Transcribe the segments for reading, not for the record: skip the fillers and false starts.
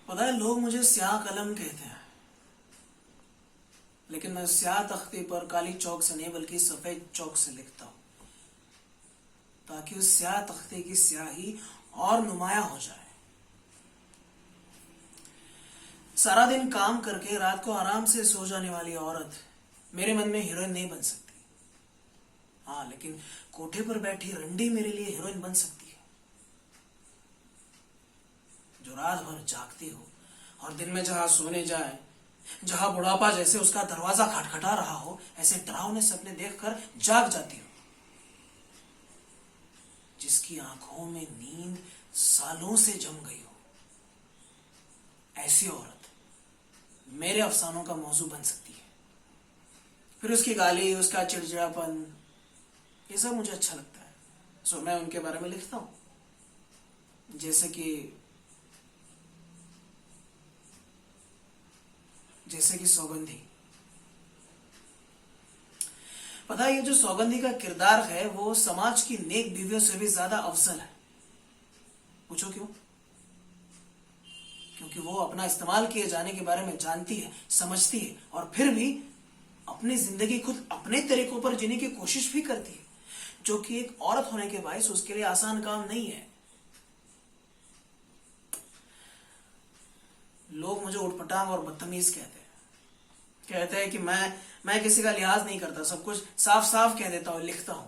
पता है, लोग मुझे स्याह कलम कहते हैं, लेकिन मैं स्याह तख्ते पर काली चौक से नहीं बल्कि सफेद चौक से लिखता हूं, ताकि उस स्याह तख्ते की स्याही और नुमाया हो जाए। सारा दिन काम करके रात को आराम से सो जाने वाली औरत मेरे मन में हीरोइन नहीं बन सकती। हाँ, लेकिन कोठे पर बैठी रंडी मेरे लिए हीरोइन बन सकती है, जो रात भर जागती हो और दिन में जहां सोने जाए, जहां बुढ़ापा जैसे उसका दरवाजा खटखटा रहा हो, ऐसे डरावने सपने देखकर जाग जाती हो, जिसकी आंखों में नींद सालों से जम गई हो। ऐसी औरत मेरे अफसानों का मौजू बन सकती है। फिर उसकी गाली, उसका चिड़चिड़ापन, ये सब मुझे अच्छा लगता है, सो मैं उनके बारे में लिखता हूं। जैसे कि सौगंधी। पता है, ये जो सौगंधी का किरदार है वो समाज की नेक बीवियों से भी ज्यादा अफजल है। पूछो क्यों? क्योंकि वो अपना इस्तेमाल किए जाने के बारे में जानती है, समझती है, और फिर भी अपनी जिंदगी खुद अपने तरीकों पर जीने की कोशिश भी करती है, जो कि एक औरत होने के बायस उसके लिए आसान काम नहीं है। लोग मुझे उटपटांग और बदतमीज कहते हैं कि मैं किसी का लिहाज नहीं करता, सब कुछ साफ साफ कह देता हूं, लिखता हूं।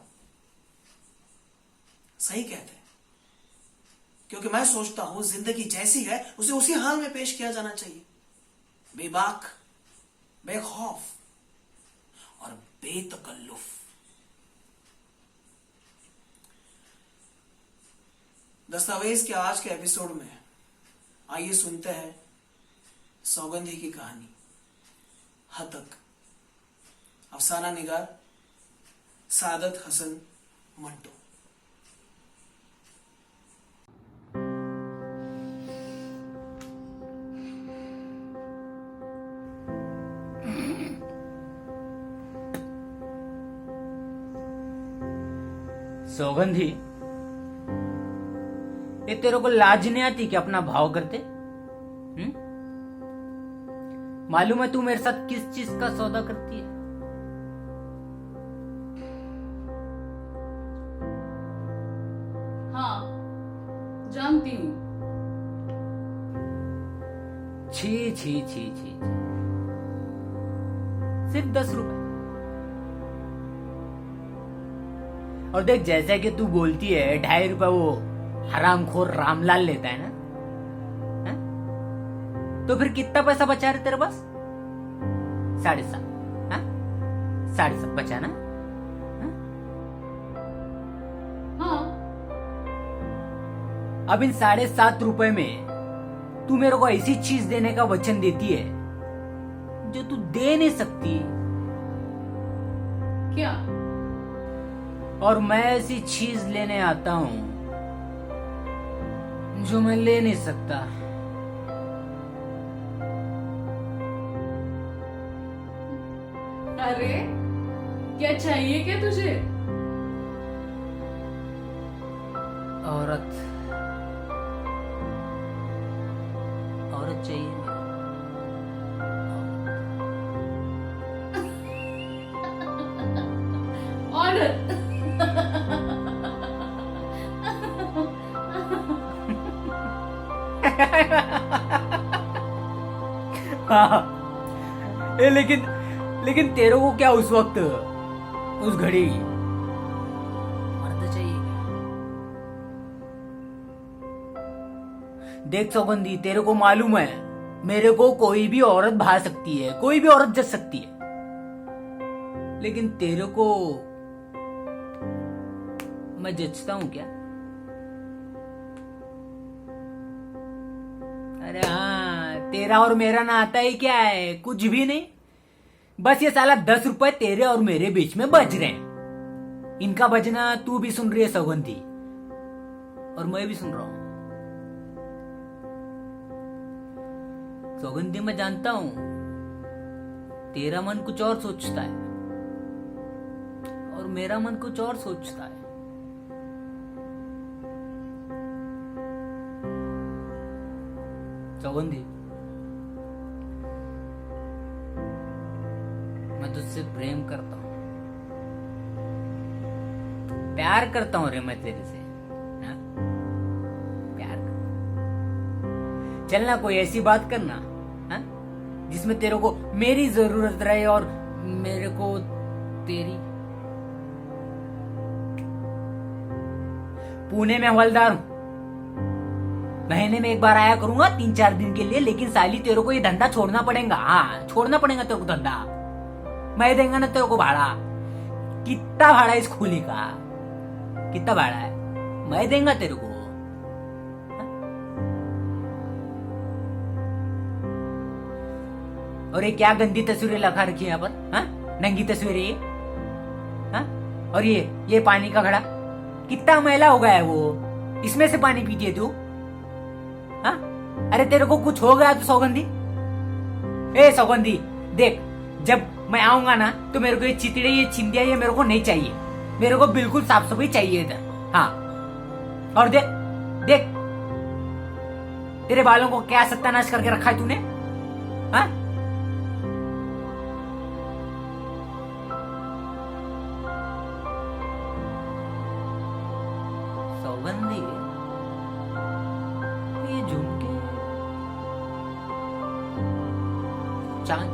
सही कहते हैं, क्योंकि मैं सोचता हूं जिंदगी जैसी है उसे उसी हाल में पेश किया जाना चाहिए, बेबाक, बेखौफ और बेतकल्लुफ। दस्तावेज के आज के एपिसोड में आइए सुनते हैं सौगंधी की कहानी, हतक। अफसाना निगार सादत हसन मंटो। सौगंधी, ये तेरे को लाज नहीं आती कि अपना भाव करते? मालूम है तू मेरे साथ किस चीज का सौदा करती है? हाँ, जानती हूँ। छी छी छी छी, सिर्फ 10 रुपए। और देख, जैसा कि तू बोलती है 2.5 रुपए वो हरामखोर रामलाल लेता है ना, तो फिर कितना पैसा बचा रहे तेरे पास? 7.5। 7.5 बचा ना? हाँ। अब इन 7.5 रुपए में तू मेरे को ऐसी चीज देने का वचन देती है जो तू दे नहीं सकती, क्या? और मैं ऐसी चीज लेने आता हूं जो मैं ले नहीं सकता। अरे, क्या चाहिए क्या तुझे? औरत, औरत चाहिए मुझे। औरत। हाँ, लेकिन तेरे को क्या उस वक्त, उस घड़ी मर्द चाहिए क्या? देख सौगंधी, तेरे को मालूम है मेरे को कोई भी औरत भा सकती है, कोई भी औरत जच सकती है, लेकिन तेरे को मैं जचता हूं क्या? अरे हाँ, तेरा और मेरा नाता ही क्या है? कुछ भी नहीं। बस ये साला 10 रुपए तेरे और मेरे बीच में बज रहे हैं। इनका बजना तू भी सुन रही है सौगंधी, और मैं भी सुन रहा हूं। सौगंधी, मैं जानता हूं तेरा मन कुछ और सोचता है और मेरा मन कुछ और सोचता है। सौगंधी, मैं तुझसे प्रेम करता हूँ, प्यार करता हूँ रे मैं तेरे से। हाँ? प्यार कर, चलना कोई ऐसी बात करना, हाँ? जिसमें तेरे को मेरी जरूरत रहे और मेरे को तेरी। पुणे में हवलदार हूं, महीने में एक बार आया करूंगा 3-4 दिन के लिए, लेकिन साली तेरे को ये धंधा छोड़ना पड़ेगा। हाँ, छोड़ना पड़ेगा तेरे को धंधा। मैं देंगा ना तेरे को भाड़ा। कितना भाड़ा है इस खुली का? कितना भाड़ा है? मैं देंगा तेरे को। हाँ? और ये क्या गंदी तस्वीरें लगा रखी है यहाँ पर? हाँ? नंगी तस्वीरें ये? हाँ? और ये पानी का घड़ा कितना मैला हो गया है वो, इसमें से पानी पीती है तू? हाँ? अरे तेरे को कुछ हो गया तो सौगंधी, ए सौगंधी देख, जब मैं आऊंगा ना तो मेरे को ये चितड़े, ये चिंदिया, ये मेरे को नहीं चाहिए। मेरे को बिल्कुल साफ सफाई चाहिए इधर। हाँ, और देख देख तेरे बालों को क्या सत्यानाश करके रखा है तूने। हाँ? सौगंधी, ये झुमके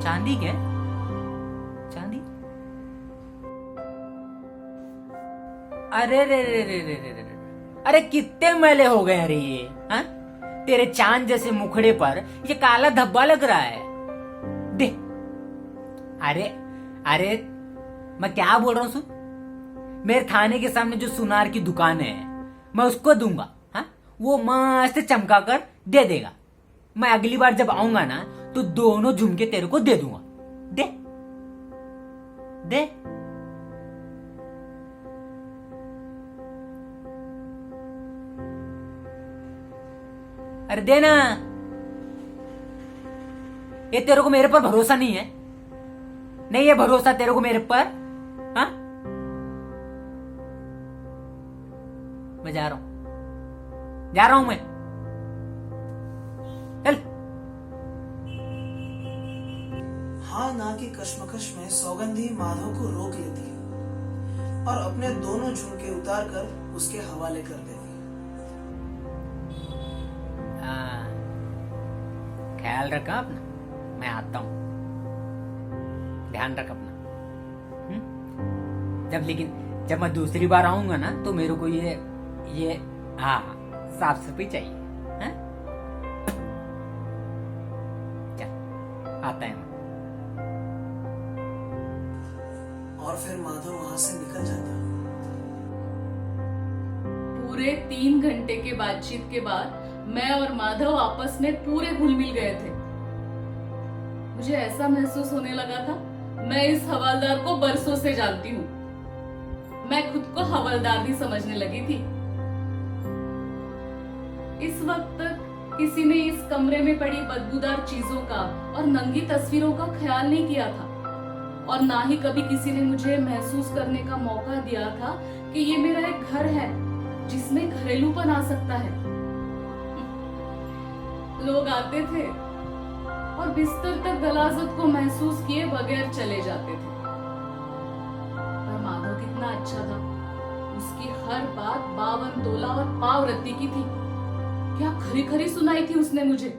चांदी के? चांदी? अरे रे रे रे रे रे रे, अरे कितने मैले हो गए अरे ये। हाँ? तेरे चांद जैसे मुखड़े पर ये काला धब्बा लग रहा है। दे। अरे अरे मैं क्या बोल रहा हूं सुन, मेरे थाने के सामने जो सुनार की दुकान है मैं उसको दूंगा। हाँ? वो मस्त चमका कर दे देगा। मैं अगली बार जब आऊंगा ना तो दोनों झुमके तेरे को दे दूंगा। दे दे। अरे देना। ये तेरे को मेरे पर भरोसा नहीं है? नहीं है भरोसा तेरे को मेरे पर? हाँ? मैं जा रहा हूं मैं। चल। हाँ ना की कश्मकश में सौगंधी माधव को रोक लेती है और अपने दोनों झुमके उतार कर उसके हवाले कर देती है। ख्याल रखा अपना, मैं आता हूं। ध्यान रख अपना। जब मैं दूसरी बार आऊंगा ना तो मेरे को ये हाँ साफ सफाई चाहिए। हाँ? चल आता है मैं। और फिर माधव वहां से निकल जाता है। पूरे 3 घंटे के बातचीत के बाद मैं और माधव आपस में पूरे घुल मिल गए थे। मुझे ऐसा महसूस होने लगा था मैं इस हवलदार को बरसों से जानती हूँ। मैं खुद को हवलदार भी समझने लगी थी। इस वक्त तक किसी ने इस कमरे में पड़ी बदबूदार चीजों का और नंगी तस्वीरों का ख्याल नहीं किया था, और ना ही कभी किसी ने मुझे महसूस करने का मौका दिया था कि ये मेरा एक घर है जिसमें घरेलूपन आ सकता है। लोग आते थे और बिस्तर तक गलाजत को महसूस किए बगैर चले जाते थे। पर माधव कितना अच्छा था। उसकी हर बात 52 तोला और पाव रत्ती की थी। क्या खरी खरी सुनाई थी उसने मुझे।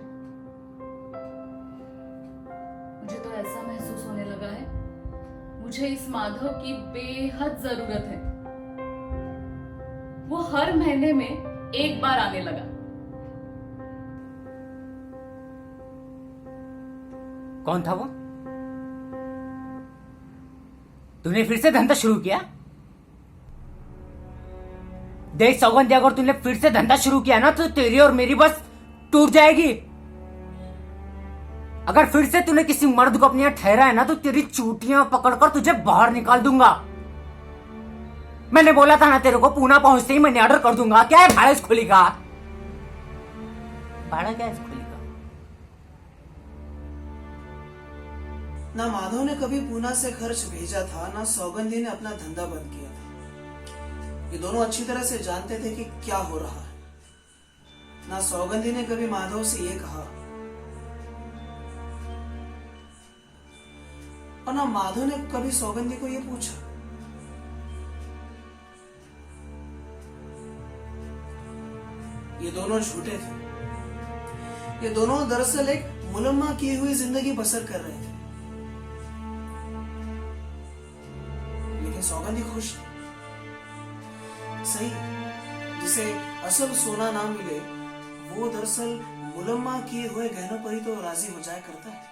मुझे तो ऐसा महसूस होने लगा है मुझे इस माधव की बेहद जरूरत है। वो हर महीने में एक बार आने लगा। कौन था वो? तूने फिर से धंधा शुरू किया? देख सौगंधी, अगर तूने फिर से धंधा शुरू किया ना तो तेरी और मेरी बस टूट जाएगी। अगर फिर से तूने किसी मर्द को अपने यहां ठहरा है ना तो तेरी चूटियां पकड़कर तुझे बाहर निकाल दूंगा। मैंने बोला था ना तेरे को, पूना पहुंचते ही मैंने ऑर्डर कर दूंगा। क्या है भाड़ा इस खुली का? भाड़ा क्या है इस खुली का? ना माधव ने कभी पूना से खर्च भेजा था, ना सौगंधी ने अपना धंधा बंद किया था। ये दोनों अच्छी तरह से जानते थे कि क्या हो रहा है। ना सौगंधी ने कभी माधव से ये कहा और ना माधव ने कभी सौगंधी को ये पूछा। ये दोनों झूठे थे। ये दोनों दरअसल एक मुलम्मा की हुई जिंदगी बसर कर रहे थे, लेकिन सौगंधी खुश थी। सही है, जिसे असल सोना ना मिले वो दरअसल मुलम्मा किए हुए गहनों पर ही तो राजी हो जाया करता है।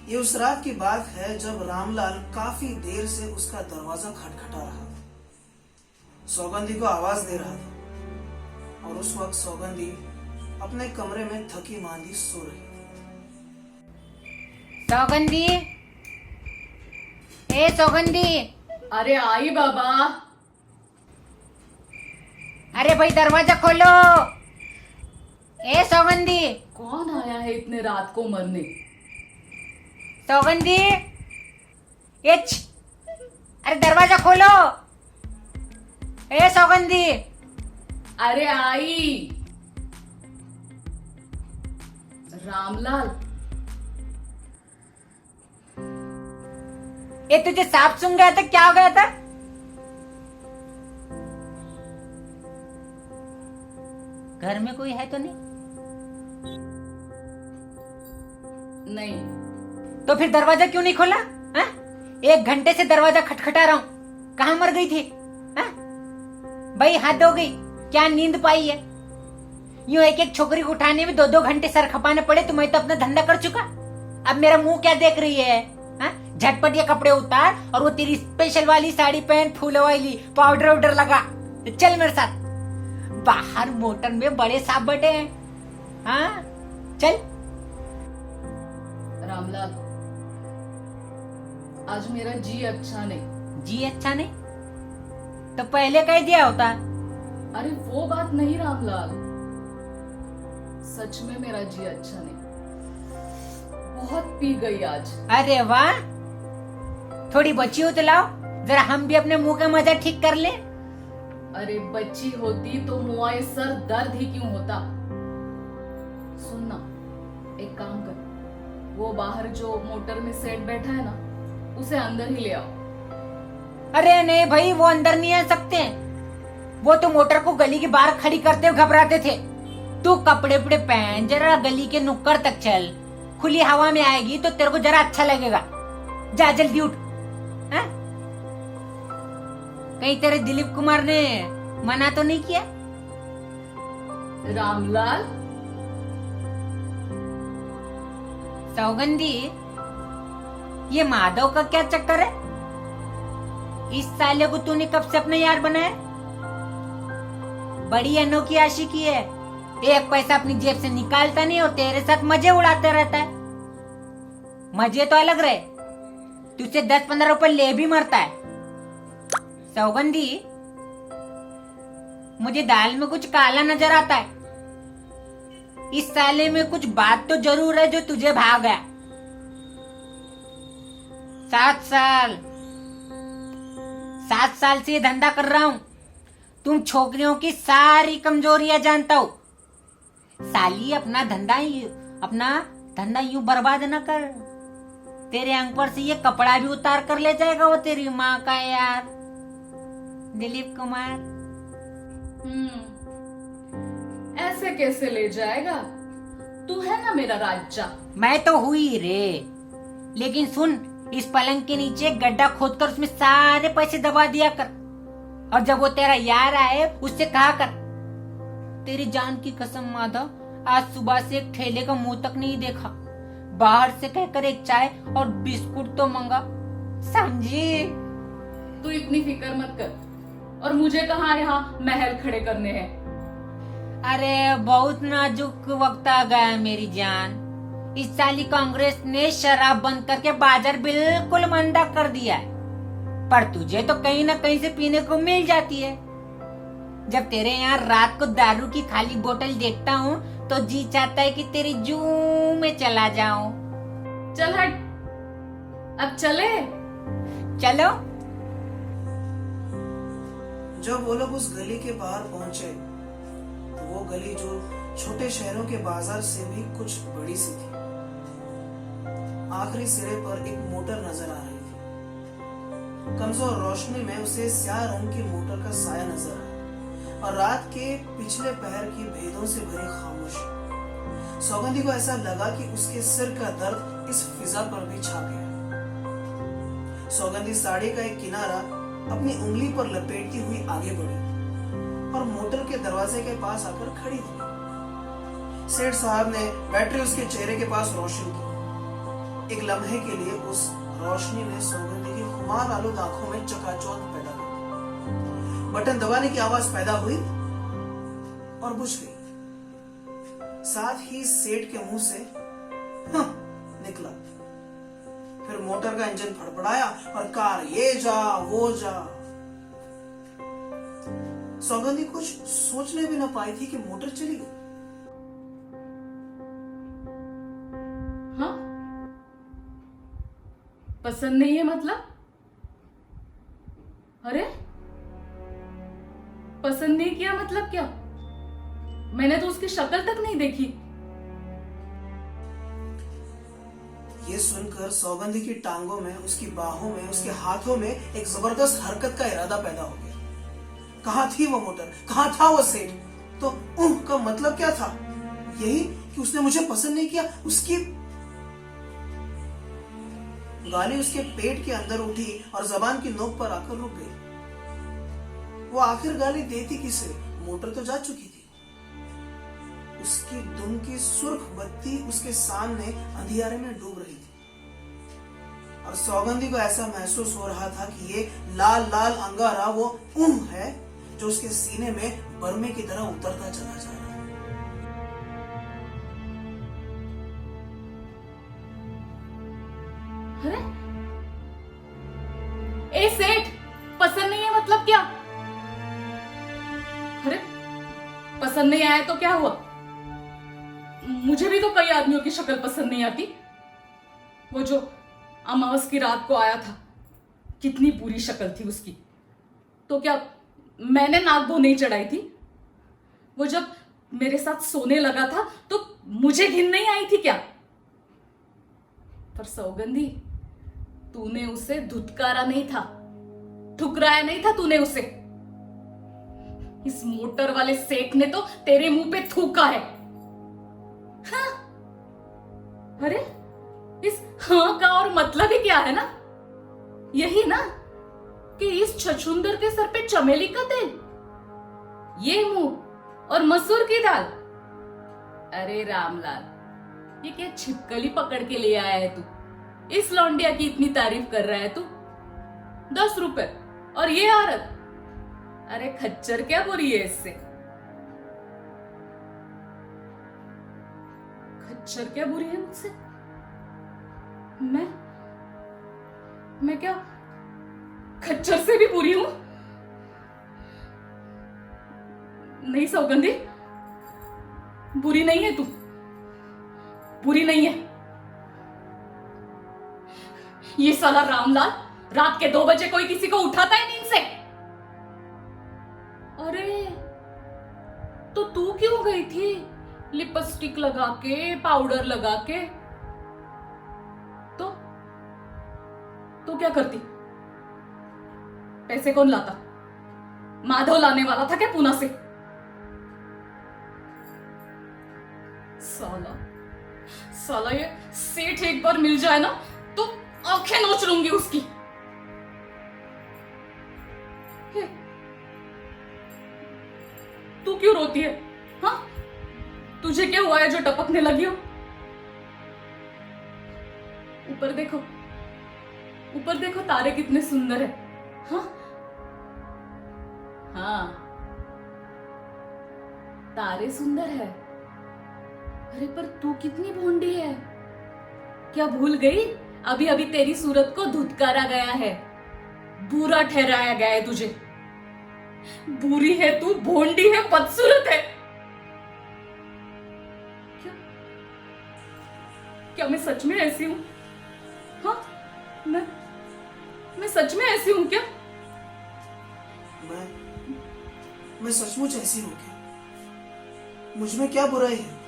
ये उस रात की बात है जब रामलाल काफी देर से उसका दरवाजा खटखटा रहा था। सौगंधी को आवाज दे रहा था और उस वक्त सौगंधी अपने कमरे में थकी मांदी सो रही थी। सौगंधी, ए सौगंधी। अरे आई बाबा। अरे भाई दरवाजा खोलो। ए सौगंधी। कौन आया है इतने रात को मरने? सौगंधी, अरे दरवाजा खोलो। ए सौगंधी। अरे आई। रामलाल, ये तुझे सांप सुन गया था? क्या हो गया था? घर में कोई है तो नहीं? नहीं। तो फिर दरवाजा क्यों नहीं खोला? हा? 1 घंटे से दरवाजा खटखटा रहा हूं। कहां मर गई थी? हा? भाई हद हो गई। क्या नींद पाई है? यूं एक एक छोकरी को उठाने में 2-2 घंटे सर खपाने पड़े तो मैं तो अपना धंधा कर चुका। अब मेरा मुंह क्या देख रही है? हा? झटपट ये कपड़े उतार और वो तेरी स्पेशल वाली साड़ी पहन, फूलों वाली, पाउडर वाउडर लगा, तो चल मेरे साथ। बाहर मोटर में बड़े सांप बैठे हैं। हाँ चल। रामलाल, आज मेरा जी अच्छा नहीं। जी अच्छा नहीं तो पहले कह दिया होता। अरे वो बात नहीं रामलाल, सच में मेरा जी अच्छा नहीं। बहुत पी गई आज। अरे वाह, थोड़ी बची हो तो लाओ, जरा हम भी अपने मुंह का मजा ठीक कर ले। अरे बच्ची होती तो मुआए सर दर्द ही क्यों होता। सुनना, एक काम कर, वो बाहर जो मोटर में सेट बैठा है ना, उसे अंदर ही ले आओ। अरे नहीं भाई, वो अंदर नहीं आ सकते। वो तो मोटर को गली के बाहर खड़ी करते हुए घबराते थे। तू कपड़े उपड़े पहन, जरा गली के नुक्कड़ तक चल, खुली हवा में आएगी तो तेरे को जरा अच्छा लगेगा। जा जल्दी उठ। हाँ? कहीं तेरे दिलीप कुमार ने मना तो नहीं किया? रामलाल, सौगंधी, ये माधव का क्या चक्कर है? इस साले को तूने कब से अपना यार बनाया? बड़ी अनोखी आशिकी है। 1 पैसा अपनी जेब से निकालता नहीं और तेरे साथ मजे उड़ाते रहता है। मजे तो अलग रहे, तुझसे 10-15 रुपए ले भी मरता है। सौगंधी, मुझे दाल में कुछ काला नजर आता है। इस साले में कुछ बात तो जरूर है जो तुझे भाग गया। 7 साल से ये धंधा कर रहा हूं। तुम छोकरियों की सारी कमजोरियां जानता हूं। साली, अपना धंधा यूं बर्बाद न कर। तेरे अंग पर से ये कपड़ा भी उतार कर ले जाएगा वो तेरी माँ का यार, दिलीप कुमार। ऐसे कैसे ले जाएगा? तू है ना मेरा राजा। मैं तो हुई रे, लेकिन सुन, इस पलंग के नीचे गड्ढा खोदकर उसमें सारे पैसे दबा दिया कर, और जब वो तेरा यार आए उससे कहा कर, तेरी जान की कसम माधव, आज सुबह से एक ठेले का मुंह तक नहीं देखा। बाहर से कहकर एक चाय और बिस्कुट तो मंगा, समझी? तू इतनी फिक्र मत कर। और मुझे कहाँ यहाँ महल खड़े करने हैं? अरे बहुत नाजुक वक्त आ गया मेरी जान। इस साली कांग्रेस ने शराब बंद करके बाजार बिल्कुल मंदा कर दिया है, पर तुझे तो कहीं ना कहीं से पीने को मिल जाती है। जब तेरे यहाँ रात को दारू की खाली बोतल देखता हूँ तो जी चाहता है कि तेरी जू में चला जाऊं। चल हट, अब चले। चलो। जब वो लोग उस गली के बाहर पहुंचे तो वो गली जो छोटे शहरों के बाजार से भी कुछ बड़ी सी थी। आखिरी सिरे पर एक मोटर नजर आ रही थी। कमजोर रोशनी में उसे स्याह रंग की मोटर का साया नजर आया और रात के पिछले पहर की भेदों से भरी खामोशी। सौगंधी को ऐसा लगा कि उसके सिर का दर्द इस फिजा पर भी छा गया। सौगंधी साड़ी का एक किनारा अपनी उंगली पर लपेटती हुई आगे बढ़ी और मोटर के दरवाजे के पास आकर खड़ी हो गई। सेठ साहब ने बैटरी उसके चेहरे के पास रोशन की। एक लम्हे के लिए उस रोशनी ने सौगंधी की खुमार आलूद आंखों में चकाचौंध पैदा कर दी। बटन दबाने की आवाज पैदा हुई और बुझ गई। साथ ही सेठ के मुंह से "हाँ" निकला। फिर मोटर का इंजन फड़फड़ाया और कार ये जा वो जा। सौगंधी कुछ सोचने भी ना पाई थी कि मोटर चली गई। हाँ, पसंद नहीं है मतलब? अरे, पसंद नहीं किया मतलब क्या? मैंने तो उसकी शक्ल तक नहीं देखी। ये सुनकर सौगंधी की टांगों में, उसकी बाहों में, उसके हाथों में एक जबरदस्त हरकत का इरादा पैदा हो गया। कहाँ थी वो मोटर? कहाँ था वो सेठ? तो का मतलब क्या था? यही कि उसने मुझे पसंद नहीं किया। उसकी गाली उसके पेट के अंदर उठी और जबान की नोक पर आकर रुक गई। वो आखिर गाली देती किसे? मोटर तो जा चुकी थी। उसकी दुम की सुर्ख बत्ती उसके सामने अंधियारे में डूब रही थी और सौगंधी को ऐसा महसूस हो रहा था कि ये लाल लाल अंगारा वो है जो उसके सीने में बरमे की तरह उतरता चला जा रहा है। अरे, ए सेठ, पसंद नहीं है मतलब क्या? अरे, पसंद नहीं आया तो क्या हुआ? मुझे भी तो कई आदमियों की शक्ल पसंद नहीं आती। वो जो अमावस की रात को आया था, कितनी बुरी शक्ल थी उसकी। तो क्या मैंने नाक बो नहीं चढ़ाई थी? वो जब मेरे साथ सोने लगा था तो मुझे घिन नहीं आई थी क्या? पर सौगंधी, तूने उसे धुतकारा नहीं था, ठुकराया नहीं था तूने उसे। इस मोटर वाले सेठ ने तो तेरे मुंह पे थूका है। हाँ? अरे, इस हाँ का और मतलब ही क्या है ना? यही ना कि इस छछूंदर के सर पे चमेली का तेल, ये मुंह और मसूर की दाल। अरे रामलाल, ये क्या छिपकली पकड़ के ले आया है तू? इस लौंडिया की इतनी तारीफ कर रहा है तू? 10 रुपए और ये औरत? अरे खच्चर क्या बुरी है इससे? खच्चर क्या बुरी है मुझसे? मैं क्या खच्चर से भी बुरी हूं? नहीं सौगंधी, बुरी नहीं है तू, बुरी नहीं है। ये साला रामलाल रात के 2 बजे कोई किसी को उठाता है नींद से? अरे, तो तू क्यों गई थी लिपस्टिक लगा के, पाउडर लगा के? तो क्या करती? पैसे कौन लाता? माधव लाने वाला था क्या पूना से? साला ये सेठ एक बार मिल जाए ना तो आंखें नोच लूंगी उसकी। तू क्यों रोती है? हाँ, तुझे क्या हुआ है जो टपकने लगी हो? ऊपर देखो, ऊपर देखो, तारे कितने सुंदर है। हाँ हाँ, तारे सुंदर है। अरे पर तू कितनी भोंडी है। क्या भूल गई? अभी अभी तेरी सूरत को धुतकारा गया है, बुरा ठहराया गया है तुझे। बुरी है तू, भोंडी है, बदसूरत है। क्या मैं सच में ऐसी हूं? हाँ, मैं सच में ऐसी हूं क्या? मैं सचमुच ऐसी हूं क्या? मुझ में क्या बुराई है?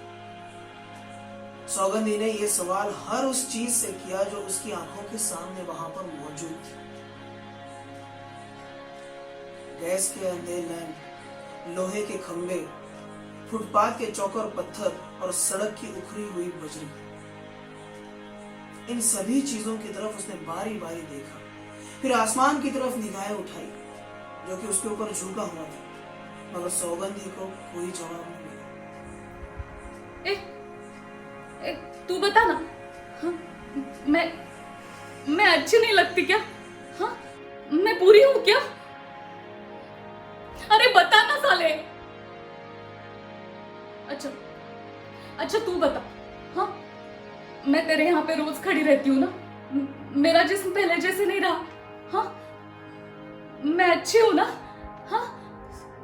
सौगंधी ने यह सवाल हर उस चीज से किया जो उसकी आंखों के सामने वहां पर मौजूद थी। गैस के अंधे लैंप, लोहे के खंभे, फुटपाथ के चौकोर पत्थर और सड़क की उखड़ी हुई बजरी, इन सभी चीजों की तरफ उसने बारी बारी देखा। फिर आसमान की तरफ निगाहें उठाई जो कि उसके ऊपर झुका हुआ था, मगर सौगंधी को कोई जवाब नहीं मिला। तू बता ना। हाँ, मैं अच्छी नहीं लगती क्या? हाँ, मैं बुरी हूं क्या? अरे बता ना साले। अच्छा तू बता। हाँ, मैं तेरे यहाँ पे रोज खड़ी रहती हूँ ना, मेरा जिस्म पहले जैसे नहीं रहा। हाँ, मैं अच्छी हूँ ना? हाँ,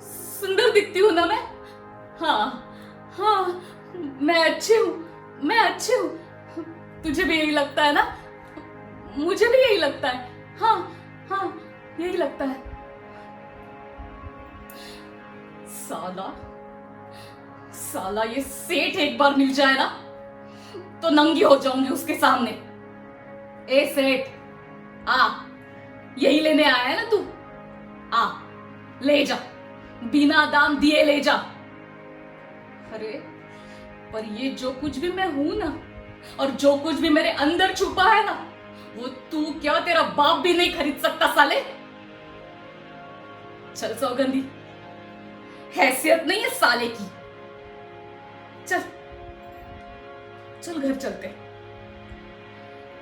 सुंदर दिखती हूँ ना मैं? हाँ, मैं अच्छी हूँ। तुझे भी यही लगता है ना? मुझे भी यही लगता है। हाँ, यही लगता है। साला ये सेठ एक बार मिल जाए ना तो नंगी हो जाऊंगी उसके सामने। ए सेठ, आ, यही लेने आया है ना तू? आ, ले जा, बिना दाम दिए ले जा। अरे पर ये जो कुछ भी मैं हूं ना, और जो कुछ भी मेरे अंदर छुपा है ना, वो तू क्या तेरा बाप भी नहीं खरीद सकता साले। चल सौगंधी, हैसियत नहीं है साले की। चल घर चलते।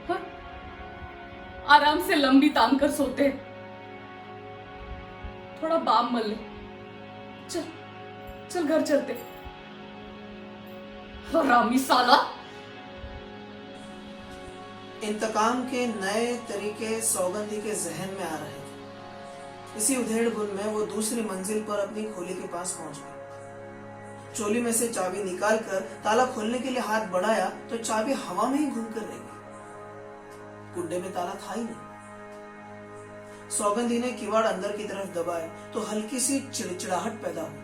हाँ? आराम से लंबी तान कर सोते हैं, थोड़ा बाम मल ले। चल घर चलते। हरामी साला। इंतकाम के नए तरीके सौगंधी के जहन में आ रहे थे। इसी उधेड़-बुन में वो दूसरी मंजिल पर अपनी खोली के पास पहुंच गई। चोली में से चाबी निकालकर ताला खोलने के लिए हाथ बढ़ाया तो चाबी हवा में ही घूमकर रह गई। कुंडे में ताला था ही नहीं। सौगंधी ने किवाड़ अंदर की तरफ दबाए तो हल्की सी चिड़चिड़ाहट पैदा हुई।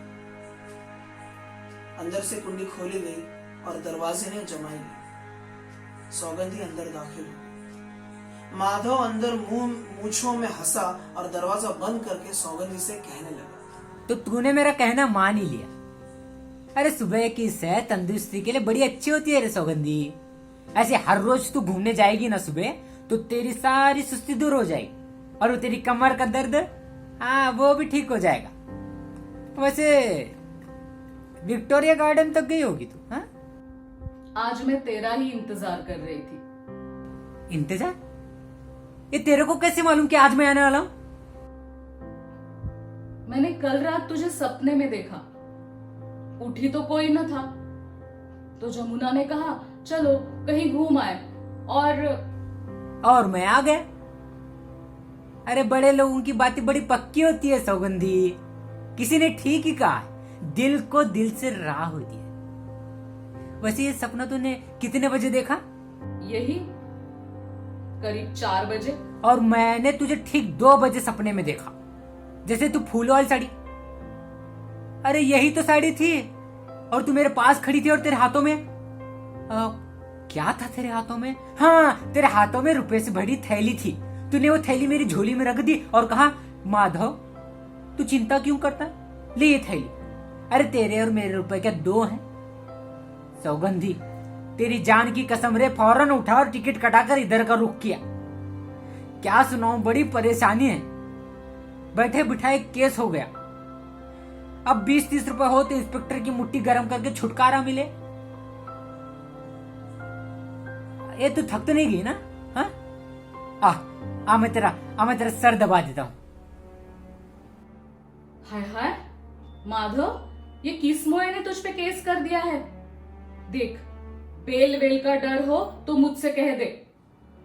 अंदर से कुंडी खोली गई और दरवाजे ने जमाई ली। सौगंधी अंदर दाखिल हुई। माधव अंदर मूंछों में हंसा और दरवाजा बंद करके सौगंधी से कहने लगा, तो तूने मेरा कहना मान ही लिया। अरे सुबह की सैर तंदुरुस्ती के लिए बड़ी अच्छी होती है रे सौगंधी। ऐसे हर रोज तू घूमने जाएगी ना सुबह, तो तेरी सारी सुस्ती दूर हो जाएगी और वो तेरी कमर का दर्द, हाँ, वो भी ठीक हो जाएगा। वैसे विक्टोरिया गार्डन तक गई होगी तू? हाँ, आज मैं तेरा ही इंतजार कर रही थी। इंतजार? ये तेरे को कैसे मालूम कि आज मैं आने वाला हूँ? मैंने कल रात तुझे सपने में देखा। उठी तो कोई न था, तो जमुना ने कहा चलो कहीं घूम आए, और मैं आ गया। अरे बड़े लोगों की बातें बड़ी पक्की होती है सौगंधी। किसी ने ठीक ही कहा, दिल को दिल से राह होती है। वैसे ये सपना तूने कितने बजे देखा? यही करीब 4 बजे। और मैंने तुझे ठीक 2 बजे सपने में देखा, जैसे तू फूलों वाली साड़ी। अरे यही तो साड़ी थी, और तू मेरे पास खड़ी थी और तेरे हाथों में क्या था? तेरे हाथों में, हाँ, तेरे हाथों में रुपए से भरी थैली थी। तूने वो थैली मेरी झोली में रख दी और कहा, माधव तू चिंता क्यों करता, ले ये थैली। अरे तेरे और मेरे रुपए क्या 2 हैं? सौगंधी, तेरी जान की कसम रे, फौरन उठा और टिकट कटाकर इधर का रुख किया। क्या सुनाऊं, बड़ी परेशानी है। बैठे बिठाए केस हो गया। अब 20-30 रुपए हो तो इंस्पेक्टर की मुट्ठी गर्म करके छुटकारा मिले। ये तू थक तो नहीं गई ना? हाँ, मैं तेरा सर दबा देता हूं। हाय माधव, ये किस मोए ने तुझ पे केस कर दिया है? देख, बेल वेल का डर हो तो मुझसे कह दे।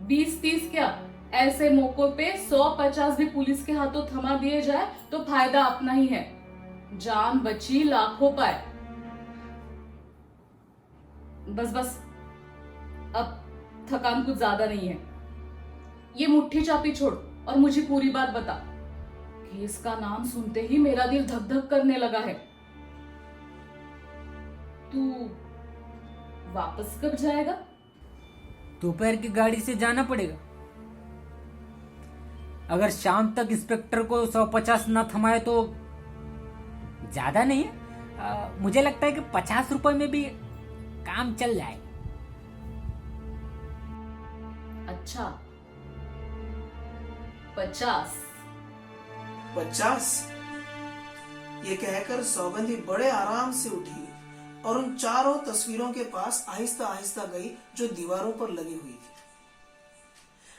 20-30 क्या, ऐसे मौकों पे 100-50 भी पुलिस के हाथों थमा दिए जाए तो फायदा अपना ही है। जान बची लाखों पाए। बस अब थकान कुछ ज्यादा नहीं है। ये मुट्ठी चापी छोड़ और मुझे पूरी बात बता। केस का नाम सुनते ही मेरा दिल धक धक करने लगा है। तू वापस कब जाएगा? दोपहर की गाड़ी से जाना पड़ेगा। अगर शाम तक इंस्पेक्टर को 150 ना थमाए तो ज्यादा नहीं है। मुझे लगता है कि 50 रुपए में भी काम चल जाए। अच्छा, 50? 50? ये कहकर सौगंधी बड़े आराम से उठी और उन चारों तस्वीरों के पास आहिस्ता आहिस्ता गई जो दीवारों पर लगी हुई थी।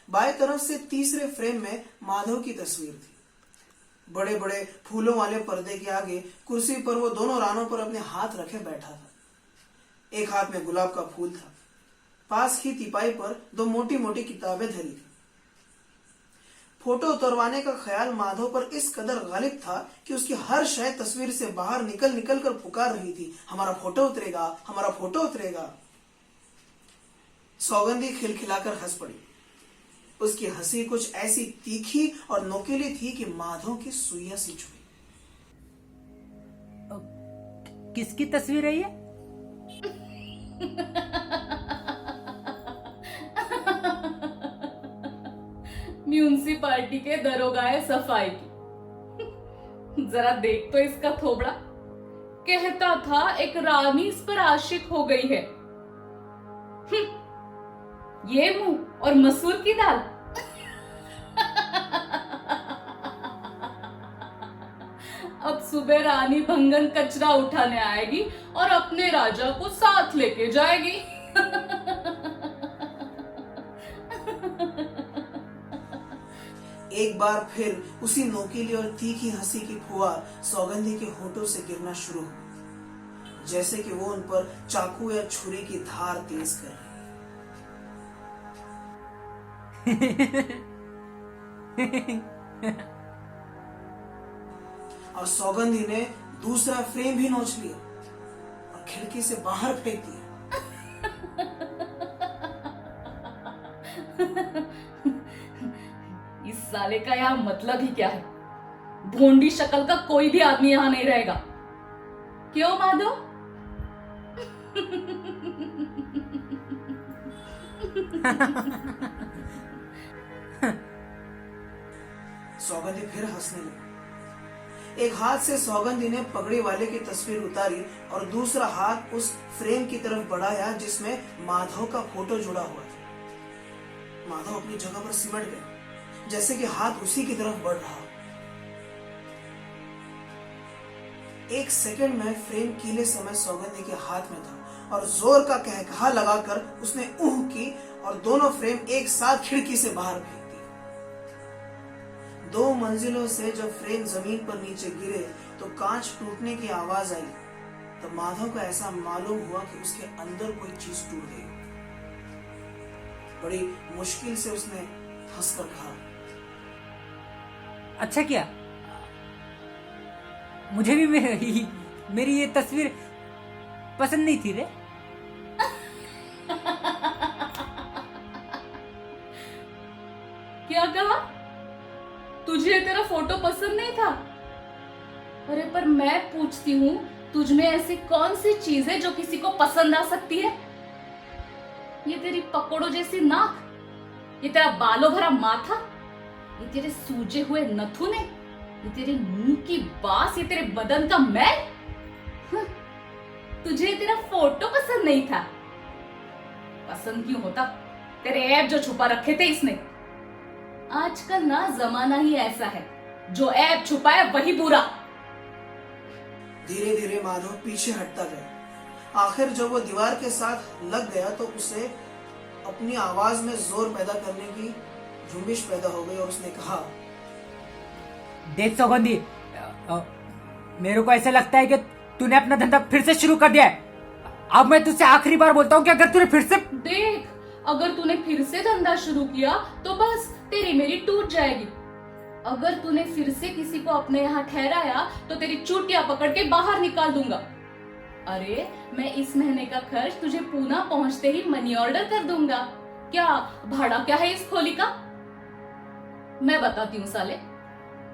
बाएं तरफ से तीसरे फ्रेम में माधव की तस्वीर थी। बड़े बड़े फूलों वाले पर्दे के आगे कुर्सी पर वो दोनों रानों पर अपने हाथ रखे बैठा था। एक हाथ में गुलाब का फूल था। पास ही तिपाई पर 2 मोटी मोटी किताबें धरी थी। फोटो उतरवाने का ख्याल माधव पर इस कदर गालिब था कि उसकी हर शय तस्वीर से बाहर निकल निकल कर पुकार रही थी, हमारा फोटो उतरेगा, हमारा फोटो उतरेगा। सौगंधी खिलखिलाकर हंस पड़ी। उसकी हंसी कुछ ऐसी तीखी और नोकीली थी कि माधव की सुइयां सी छुई। किसकी तस्वीर है ये? म्यूनिसिपालिटी के दरोगाए सफाई की। जरा देख तो इसका थोबड़ा। कहता था एक रानी इस पर आशिक हो गई है। ये मुंह और मसूर की दाल। अब सुबह रानी भंगन कचरा उठाने आएगी और अपने राजा को साथ लेके जाएगी। एक बार फिर उसी नोकीली और तीखी हंसी की फुहार सौगंधी के होठों से गिरना शुरू हुई, जैसे कि वो उन पर चाकू या छुरी की धार तेज कर रही। और सौगंधी ने दूसरा फ्रेम भी नोच लिया और खिड़की से बाहर फेंक दिया। इस साले का यहाँ मतलब ही क्या है? भोंडी शक्ल का कोई भी आदमी यहाँ नहीं रहेगा। क्यों माधव? सौगंधी फिर हंसने लगी। एक हाथ से सौगंधी ने पगड़ी वाले की तस्वीर उतारी और दूसरा हाथ उस फ्रेम की तरफ बढ़ाया जिसमें माधव का फोटो जुड़ा हुआ था। माधव अपनी जगह पर सिमट गया, जैसे कि हाथ उसी की तरफ बढ़ रहा। एक सेकंड में फ्रेम कीले समय सौगंधी के हाथ में था और जोर का कहकहा लगाकर उसने ऊह की और दोनों फ्रेम एक साथ खिड़की से बाहर फेंक दिए। 2 मंजिलों से जब फ्रेम जमीन पर नीचे गिरे तो कांच टूटने की आवाज आई। तो माधव को ऐसा मालूम हुआ कि उसके अंदर कोई चीज टूट गई। बड़ी मुश्किल से उसने हंसकर कहा, अच्छा किया। मुझे भी मेरी ये तस्वीर पसंद नहीं थी रे। क्या कहा? तुझे तेरा फोटो पसंद नहीं था? अरे पर मैं पूछती हूँ, तुझ में ऐसी कौन सी चीज है जो किसी को पसंद आ सकती है? ये तेरी पकड़ो जैसी नाक, ये तेरा बालों भरा माथा, ये तेरे सूजे हुए नथुने, ये तेरे मुंह की बास, ये तेरे बदन का मैल। तुझे तेरा फोटो पसंद नहीं था? पसंद क्यों होता? तेरे ऐब जो छुपा रखे थे इसने। आजकल ना जमाना ही ऐसा है, जो ऐब छुपाए वही बुरा। धीरे धीरे माधव पीछे हटता गया। आखिर जब वो दीवार के साथ लग गया तो उसे अपनी आवाज में जोर पैदा करने की झुंबिश पैदा हो गई और उसने कहा, देख सौगंधी, मेरे को ऐसा लगता है कि तूने अपना धंधा फिर से शुरू कर दिया है। अब मैं तुझसे आखिरी बार बोलता हूँ कि अगर तूने फिर से देख, अगर तूने फिर से धंधा शुरू किया तो बस तेरी मेरी टूट जाएगी। अगर तूने फिर से किसी को अपने यहाँ ठहराया तो तेरी चूटियां पकड़ के बाहर निकाल दूंगा। अरे मैं इस महीने का खर्च तुझे पूना पहुंचते ही मनी ऑर्डर कर दूंगा। क्या भाड़ा क्या है इस खोली का? मैं बताती हूँ साले,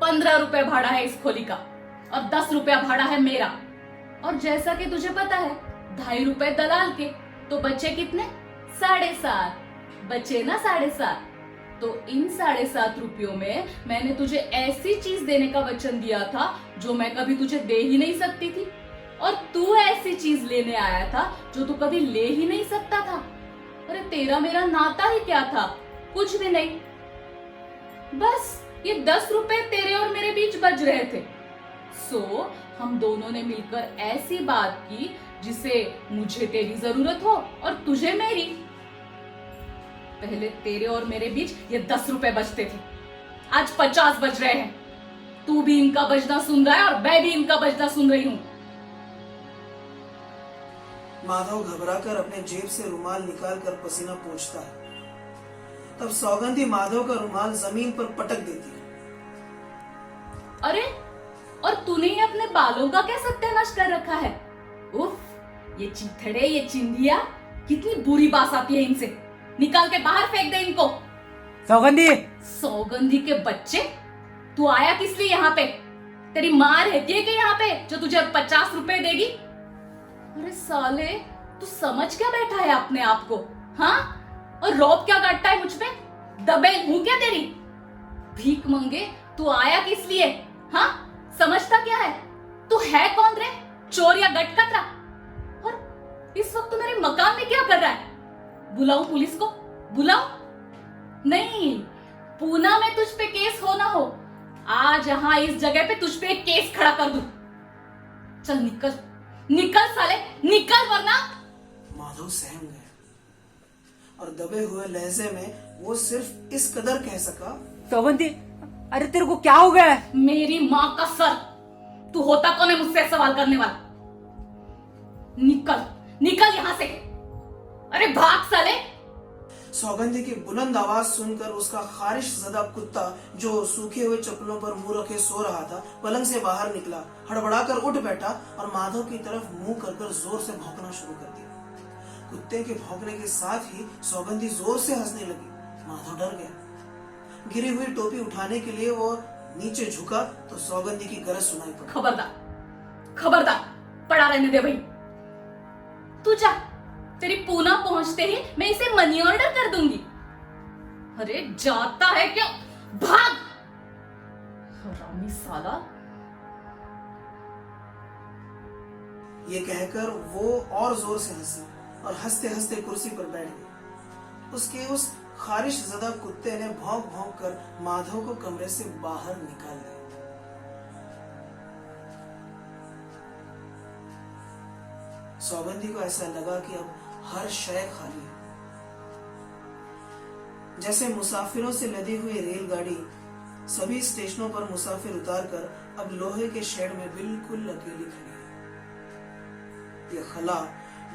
15 रुपए भाड़ा है इस खोली का और 10 रुपया भाड़ा है मेरा। और जैसा कि तुझे पता है, ₹2.5 दलाल के, तो बचे कितने? 7.5। बचे ना 7.5। तो इन 7.5 रुपयों में मैंने तुझे ऐसी चीज देने का वचन दिया था जो मैं कभी तुझे दे ही नहीं सकती थी, और तू ऐसी चीज लेने आया था जो तू कभी ले ही नहीं सकता था। अरे तेरा मेरा नाता ही क्या था? कुछ भी नहीं। बस ये 10 रुपए तेरे और मेरे बीच बच रहे थे। सो हम दोनों ने मिलकर ऐसी बात की जिसे मुझे तेरी जरूरत हो और तुझे मेरी। पहले तेरे और मेरे बीच ये 10 रुपए बचते थे, आज 50 बज रहे हैं। तू भी इनका बजना सुन रहा है और मैं भी इनका बजना सुन रही हूं। माधव घबराकर अपने जेब से रुमाल निकालकर पसीना पोंछता है। तब सौगंधी माधव का रुमाल जमीन पर पटक देती है। अरे, और तूने ही अपने बालों का क्या सत्यानाश कर रखा है? उफ, ये चिथड़े, ये चिंदिया, कितनी बुरी बात आती है इनसे। निकाल के बाहर फेंक दे इनको। सौगंधी, सौगंधी के बच्चे, तू आया किस लिए यहाँ पे? तेरी माँ रहती है कि यहाँ पे जो तुझे 50 रुपए देगी? अरे साले, तू समझ क्या बैठा है अपने आप को? हाँ, और रौब क्या काटता है मुझ पे? दबेल हूं क्या तेरी? भीख मंगे तू आया किस लिए? हाँ, समझता क्या है? तू है कौन रे? चोर या गटकतरा? और इस वक्त तू मेरे मकान में क्या कर रहा है? बुलाऊं पुलिस को? बुलाऊं? नहीं, पूना में तुझ पे केस हो ना हो, आज यहां इस जगह पे तुझ पे एक केस खड़ा कर दूं। चल निकल, निकल साले, निकल, वरना। माधव सहम गए और दबे हुए लहजे में वो सिर्फ इस कदर कह सका, सौगंधी, अरे तेरे को क्या हो गया है? मेरी माँ का सर, तू होता कौन है मुझसे सवाल करने वाला? निकल, निकल यहां से। अरे भाग साले। सौगंधी की बुलंद आवाज सुनकर उसका खारिश ज़दा कुत्ता जो सूखे हुए चप्पलों पर मुंह रखे सो रहा था पलंग से बाहर निकला, हड़बड़ाकर उठ बैठा और माधव की तरफ मुंह कर जोर से भौंकना शुरू कर दिया। कुत्ते के भौंकने के साथ ही सौगंधी जोर से हंसने लगी। माधव डर गया। गिरी हुई टोपी उठाने के लिए वो नीचे झुका तो सौगंधी की गरज सुनाई पड़ी। खबरदार, खबरदार, पड़ा रहने दे भाई। तू जा, तेरी पूना पहुंचते ही मैं इसे मनी ऑर्डर कर दूंगी। अरे जाता है क्या? भाग, हरामी साला। ये कहकर वो और जोर से हंसी और हंसते हंसते कुर्सी पर बैठ गई। उसके उस खारिश ज़दा कुत्ते ने भौंक भौंक कर माधव को कमरे से बाहर निकाल दिया। सौगंधी को ऐसा लगा कि अब हर शय खाली है। जैसे मुसाफिरों से लदी हुई रेलगाड़ी सभी स्टेशनों पर मुसाफिर उतारकर अब लोहे के शेड में बिल्कुल अकेली खड़ी है। यह खला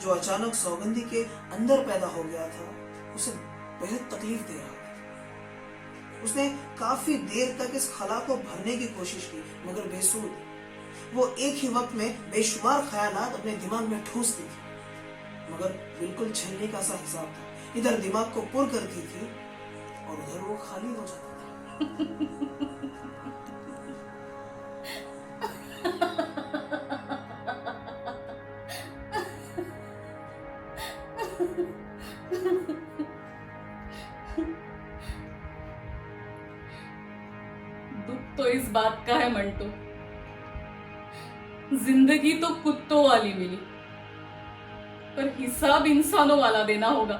जो अचानक सौगंधी के अंदर पैदा हो गया था उसे बेहद तकलीफ दे रहा था। उसने काफी देर तक इस खला को भरने की कोशिश की मगर बेसूद। वो एक ही वक्त में बेशुमार ख्यालात अपने दिमाग में ठूसती थी मगर बिल्कुल छलनी का सा हिसाब था। इधर दिमाग को पुर करती थी और उधर वो खाली हो जाता था। दुख तो इस बात का है मंटू, जिंदगी तो कुत्तों वाली मिली पर हिसाब इंसानों वाला देना होगा।